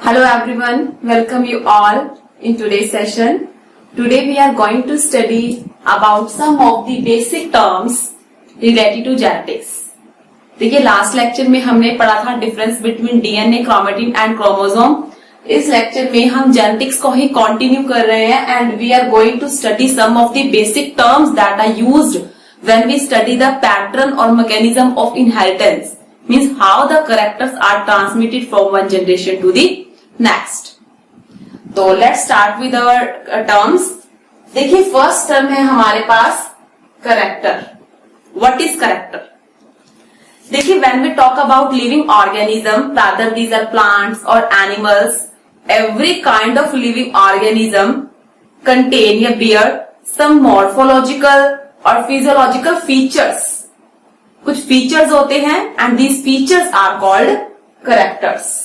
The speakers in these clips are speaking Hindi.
Hello everyone, welcome you all in today's session. Today we are going to study about some of the basic terms related to genetics. देखिए लास्ट लेक्चर में हमने पढ़ा था difference between DNA, chromatin and chromosome. इस लेक्चर में हम जेनेटिक्स को ही कंटिन्यू कर रहे हैं and we are going to study some of the basic terms that are used when we study the pattern और mechanism of inheritance. Means how the characters are transmitted from one generation to the next. तो let's start with our terms. देखिए फर्स्ट टर्म है हमारे पास करेक्टर. What is character? देखिए when we talk about living organism, whether these are plants or animals, every kind of living organism contain या bear some morphological और physiological features. कुछ features होते हैं and these features are called characters.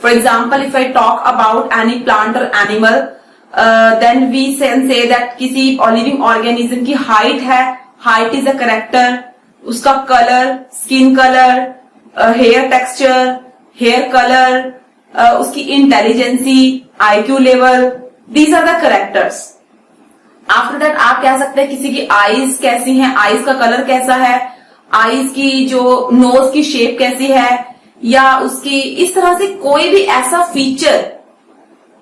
For example, if I talk about any plant or animal, then we can say that किसी living organism की height है, height is a character. उसका colour, skin colour, hair texture, hair colour, उसकी intelligency, IQ level, these are the characters. After that आप कह सकते हैं किसी की आईज कैसी हैं, आईज का कलर कैसा है, आईज की जो नोज की शेप कैसी है, या उसकी इस तरह से कोई भी ऐसा feature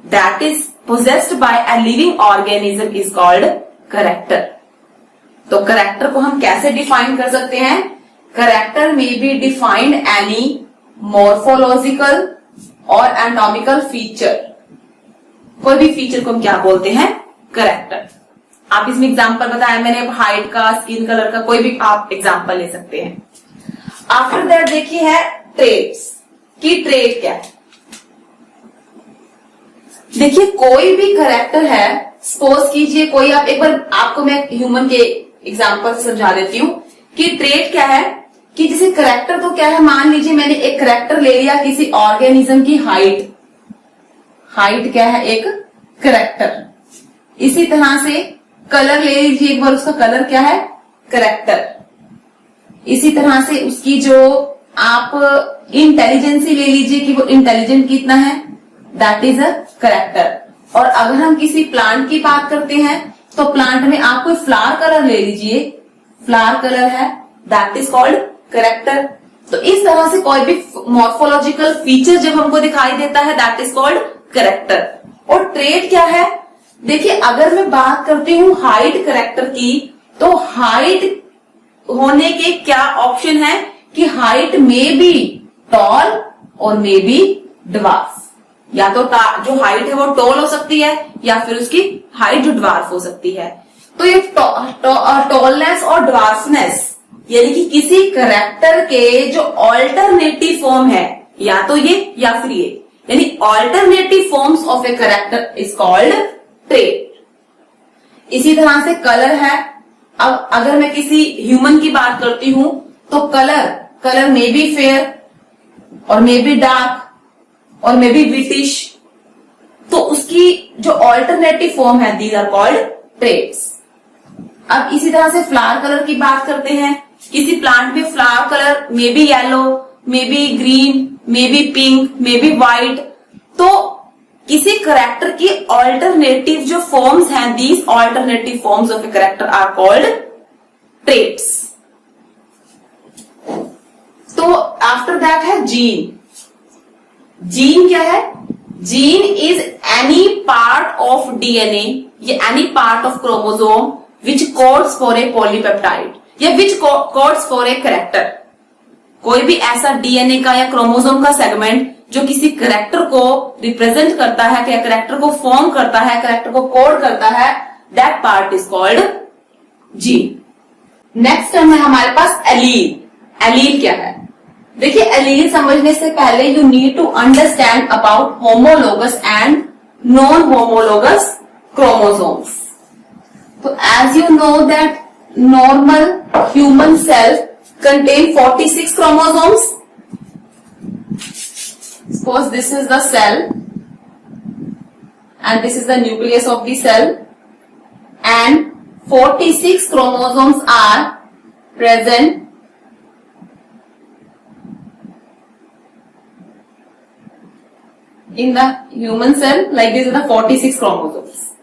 that is possessed by a living organism is called character. तो करेक्टर को हम कैसे डिफाइन कर सकते हैं? करेक्टर में बी डिफाइंड एनी मॉर्फोलॉजिकल और एनाटॉमिकल फीचर. कोई भी फीचर को हम क्या बोलते हैं? करेक्टर. आप इसमें एग्जांपल बताया मैंने, हाइट का, स्किन कलर का, कोई भी आप एग्जांपल ले सकते हैं. आफ्टर दैट देखिए है ट्रेट्स. की ट्रेट क्या है? देखिए कोई भी करेक्टर है, सपोज कीजिए कोई आप एक बार आपको मैं ह्यूमन के एग्जाम्पल समझा देती हूँ कि ट्रेट क्या है. कि जैसे करेक्टर तो क्या है, मान लीजिए मैंने एक करेक्टर ले लिया किसी ऑर्गेनिज्म की हाइट. हाइट क्या है? एक करेक्टर. इसी तरह से कलर ले लीजिए एक बार, उसका कलर क्या है? करेक्टर. इसी तरह से उसकी जो आप इंटेलिजेंसी ले लीजिए कि वो इंटेलिजेंट कितना है, दैट इज अ करेक्टर. और अगर हम किसी प्लांट की बात करते हैं तो प्लांट में आप कोई फ्लावर कलर ले लीजिए, फ्लावर कलर है, दैट इज कॉल्ड करेक्टर. तो इस तरह से कोई भी मॉर्फोलॉजिकल फीचर जब हमको दिखाई देता है दैट इज कॉल्ड करेक्टर. और ट्रेट क्या है? देखिए अगर मैं बात करती हूँ हाइट करेक्टर की, तो हाइट होने के क्या ऑप्शन है कि हाइट में बी टॉल और में बी ड्वार्फ. या तो जो हाइट है वो टॉल हो सकती है या फिर उसकी हाइट जो ड्वार्फ हो सकती है. तो ये टॉलनेस और ड्वार्फनेस यानी कि किसी करेक्टर के जो ऑल्टरनेटिव फॉर्म है, या तो ये या फिर ये, यानी alternative forms of a character is called trait. इसी तरह से कलर है. अब अगर मैं किसी ह्यूमन की बात करती हूं तो कलर मे बी फेयर और मे बी डार्क और मे बी ब्रिटिश. तो उसकी जो ऑल्टरनेटिव फॉर्म है दीज आर कॉल्ड ट्रेट्स. अब इसी तरह से फ्लावर कलर की बात करते हैं. किसी प्लांट में flower colour may be yellow, may be green, may be pink, may be white. तो किसी करेक्टर की ऑल्टरनेटिव जो फॉर्म्स हैं, these alternative forms of a character are called traits. तो आफ्टर दैट है जीन. जीन क्या है? Gene is any part of DNA या any part of chromosome which codes for a polypeptide या which codes for a character. कोई भी ऐसा डीएनए का या क्रोमोसोम का सेगमेंट जो किसी करेक्टर को रिप्रेजेंट करता है, या करेक्टर को फॉर्म करता है, करेक्टर को कोड करता है, that part is called gene. Next term है हमारे पास एलील. एलील क्या है? देखिए एलील समझने से पहले you need to understand about homologous and non homologous chromosomes. तो as you know that normal human cell contain 46 chromosomes. Suppose this is the cell and this is the nucleus of the cell, and 46 chromosomes are present in the human cell, like this is the 46 chromosomes.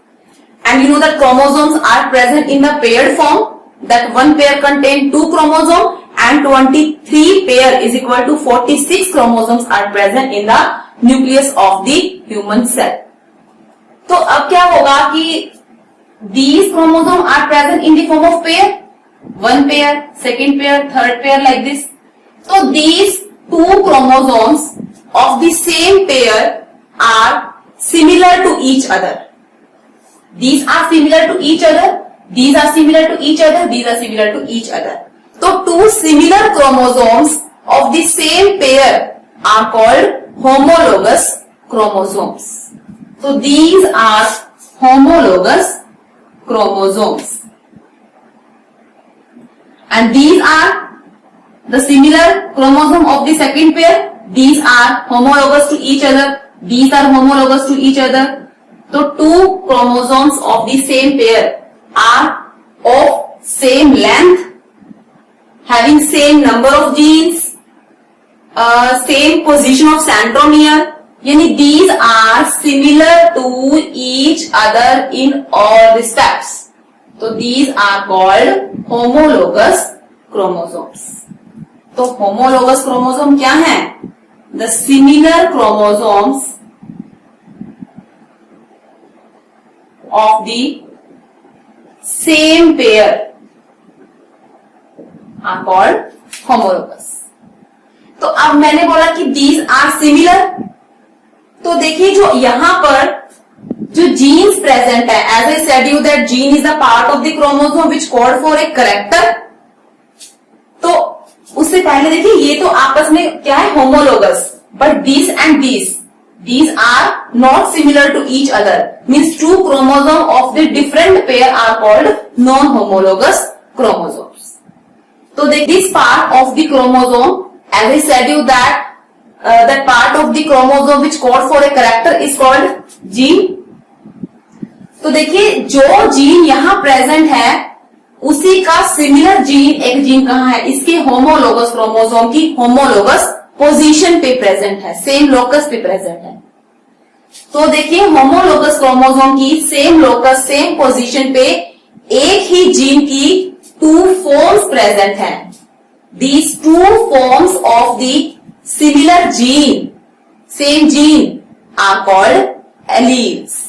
And you know that chromosomes are present in the paired form, that one pair contain 2 chromosomes and 23 pair is equal to 46 chromosomes are present in the nucleus of the human cell. तो अब क्या होगा कि these chromosomes are present in the form of pair, one pair, second pair, third pair, like this. So these 2 chromosomes of the same pair are similar to each other. These are similar to each other, these are similar to each other, these are similar to each other. So 2 similar chromosomes of the same pair are called homologous chromosomes. So these are homologous chromosomes. And these are the similar chromosome of the second pair. These are homologous to each other. These are homologous to each other. So 2 chromosomes of the same pair are of same length, having same number of genes, same position of centromere. Yani these are similar to each other in all respects. So these are called homologous chromosomes. तो homologous chromosome क्या है? The similar chromosomes of the same pair are called homologous. तो अब मैंने बोला कि these are similar. तो देखिए जो यहां पर जो जीन्स प्रेजेंट है, as I said you that gene is the part of the chromosome which code for a character. तो उससे पहले देखिए ये तो आपस में क्या है, homologous. But this and these are not similar to each other, means 2 chromosomes of the different pair are called non-homologous chromosomes. So this part of the chromosome, as I said you that part of the chromosome which code for a character is called gene. तो देखिए जो जीन यहां प्रेजेंट है उसी का सिमिलर जीन एक जीन कहां है, इसके होमोलोगस क्रोमोसोम की होमोलोगस पोजीशन पे प्रेजेंट है, सेम लोकस पे प्रेजेंट है. तो देखिए होमोलोगस क्रोमोसोम की सेम लोकस सेम पोजीशन पे एक ही जीन की 2 फॉर्म्स प्रेजेंट है. These 2 forms of the similar gene, same gene, are called alleles.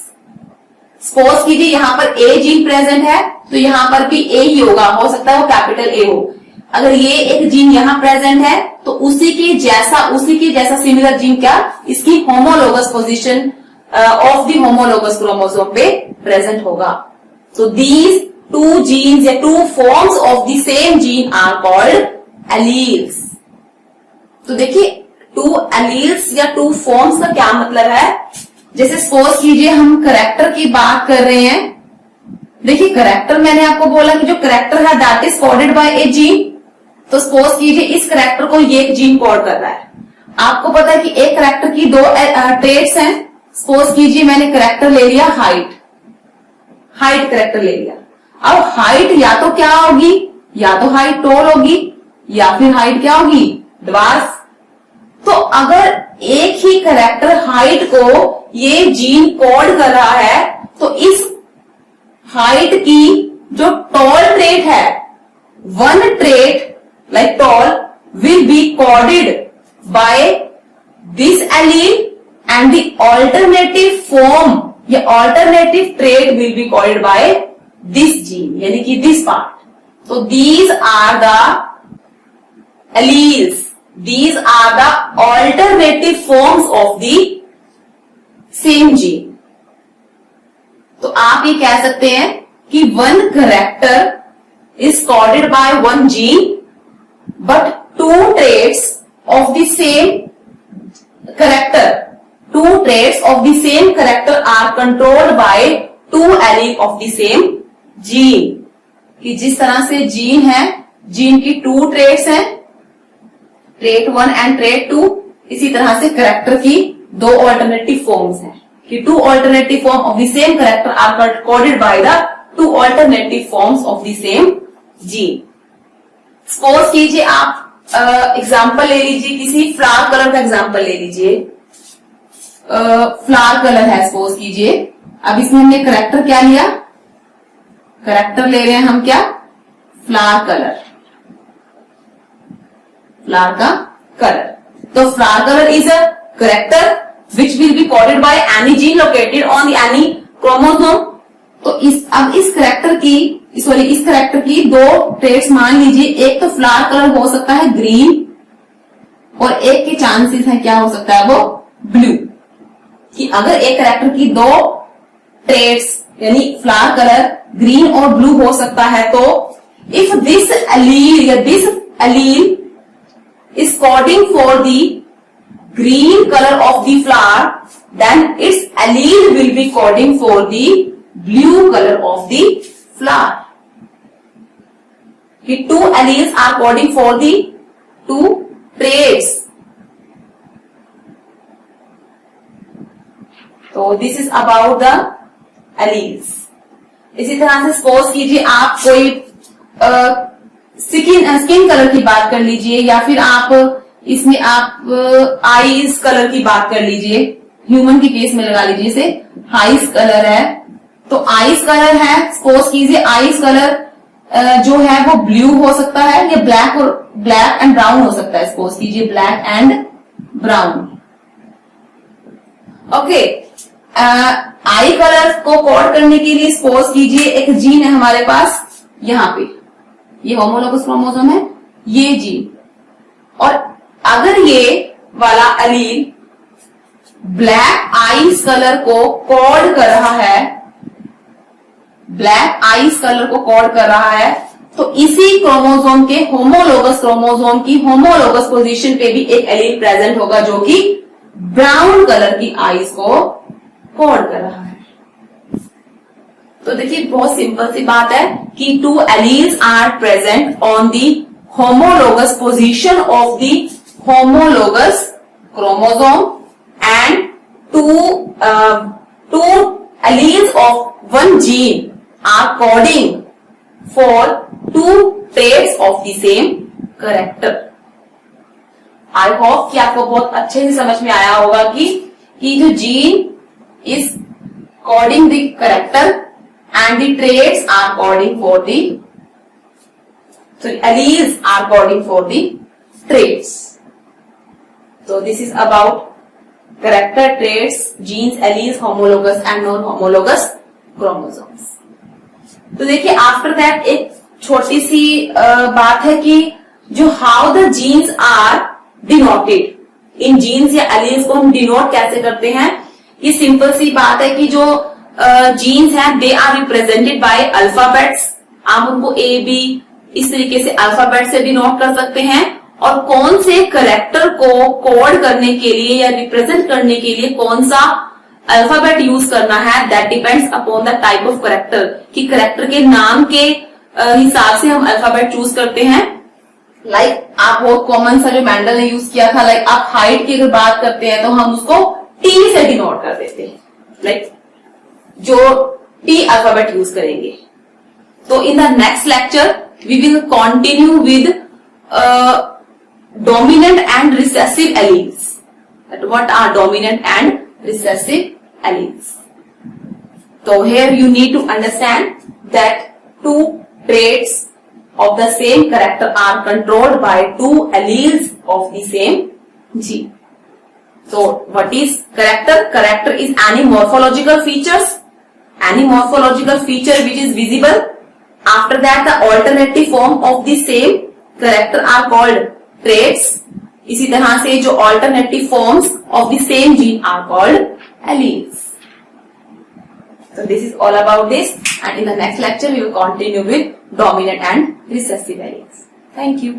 Suppose कीजिए यहां पर ए जीन प्रेजेंट है तो यहां पर भी ए ही होगा, हो सकता है वो कैपिटल ए हो. अगर ये एक जीन यहां प्रेजेंट है तो उसी के जैसा सिमिलर जीन क्या, इसकी homologous position of the homologous chromosome पे प्रेजेंट होगा. सो दीज 2 जीन्स या 2 forms of the same gene are called alleles. तो देखिए 2 एलील्स या 2 फॉर्म्स का क्या मतलब है. जैसे सपोज कीजिए हम करेक्टर की बात कर रहे हैं. देखिए करेक्टर मैंने आपको बोला कि जो करेक्टर है that is coded by A gene. तो सपोज कीजिए इस करेक्टर को ये एक जीन कोड कर रहा है. आपको पता है कि एक करेक्टर की 2 ट्रेट्स हैं. सपोज कीजिए मैंने करेक्टर ले लिया हाइट करेक्टर ले लिया. अब हाइट या तो क्या होगी, या तो हाइट टॉल होगी या फिर हाइट क्या होगी, ड्वार्फ. तो अगर एक ही करेक्टर हाइट को ये जीन कोड कर रहा है तो इस हाइट की जो टॉल ट्रेट है, 1 trait like tall will be coded by this allele and the alternative form या alternative trait will be coded by this gene, यानी कि this part. So these are the alleles, these are the alternative forms of the same gene. तो आप ये कह सकते हैं कि 1 character is coded by 1 gene but 2 traits of the same character are controlled by 2 alleles of the same gene. कि जिस तरह से जीन है, जीन की 2 ट्रेट्स हैं, ट्रेट 1 एंड ट्रेट 2, इसी तरह से कैरेक्टर की 2 ऑल्टरनेटिव फॉर्म्स हैं कि 2 alternative form of the same character are coded by the 2 alternative forms of the same gene. Suppose कीजिए आप एग्जाम्पल ले लीजिए, किसी फ्लावर कलर का एग्जाम्पल ले लीजिए. फ्लावर कलर है सपोज कीजिए। अब इसमें हमने करेक्टर क्या लिया, करेक्टर ले रहे हैं हम क्या, फ्लावर कलर, फ्लावर का कलर। तो flower colour is a character which will be coded by any gene located on the any chromosome. तो अब इस करेक्टर की दो ट्रेट्स मान लीजिए, एक तो फ्लावर कलर हो सकता है ग्रीन और एक के चांसेस है क्या हो सकता है वो ब्लू, कि अगर एक करेक्टर की दो ट्रेट्स यानी फ्लावर कलर ग्रीन और ब्लू हो सकता है, तो if this allele is coding for the green color of the flower, then its allele will be coding for the blue color of the flower. The two alleles are coding for the two traits. So this is about the alleles. इसी तरह से सपोज कीजिए आप कोई स्किन कलर की बात कर लीजिए, या फिर आप इसमें आप आईज कलर की बात कर लीजिए, ह्यूमन के केस में लगा लीजिए, जैसे आईज कलर है, तो आईज कलर है सपोज कीजिए आईज कलर जो है वो ब्लू हो सकता है या ब्लैक एंड ब्राउन हो सकता है, सपोज कीजिए black and brown. Okay, I colour को कोड करने के लिए सपोज कीजिए एक जीन है हमारे पास, यहाँ पे ये होमोलोगस क्रोमोसोम है, ये जीन, और अगर ये वाला एलील ब्लैक आइज कलर को कोड कर रहा है, ब्लैक आइज कलर को कोड कर रहा है, तो इसी क्रोमोसोम के होमोलोगस क्रोमोसोम की होमोलोगस पोजीशन पे भी एक एलील प्रेजेंट होगा जो कि ब्राउन कलर की आइज को कोड कर रहा है। तो देखिए बहुत सिंपल सी बात है कि two alleles are present on the homologous position of the homologous chromosome and two alleles of one gene are coding for two traits of the same character. I hope कि आपको बहुत अच्छे से समझ में आया होगा कि जो gene is coding the character and the traits are coding for the, alleles are coding for the traits. So this is about character, traits, genes, alleles, homologous and non-homologous chromosomes. तो देखिए आफ्टर दैट एक छोटी सी बात है कि जो how the genes are denoted, इन जीन्स या alleles को हम डिनोट कैसे करते हैं। ये सिंपल सी बात है कि जो जीन्स हैं they are represented by alphabets, आप उनको ए बी इस तरीके से अल्फाबेट से डिनोट कर सकते हैं, और कौन से करेक्टर को कोड करने के लिए या रिप्रेजेंट करने के लिए कौन सा अल्फाबेट यूज करना है, that depends upon the type of character, कि करेक्टर के नाम के हिसाब से हम अल्फाबेट चूज करते हैं। लाइक आप बहुत कॉमन सा जो मेंडल ने यूज किया था, लाइक आप हाइट की अगर बात करते हैं तो हम उसको टी से डिनोट कर देते हैं, लाइक जो टी अल्फाबेट यूज करेंगे। तो in the next lecture we will continue with dominant and recessive alleles. What are dominant and recessive alleles? So here you need to understand that two traits of the same character are controlled by two alleles of the same gene. So what is character? Character is any morphological features, any morphological feature which is visible. After that the alternative form of the same character are called traits. इसी तरह से जो alternative forms of the same gene are called alleles. So this is all about this, and in the next lecture we will continue with dominant and recessive alleles. Thank you.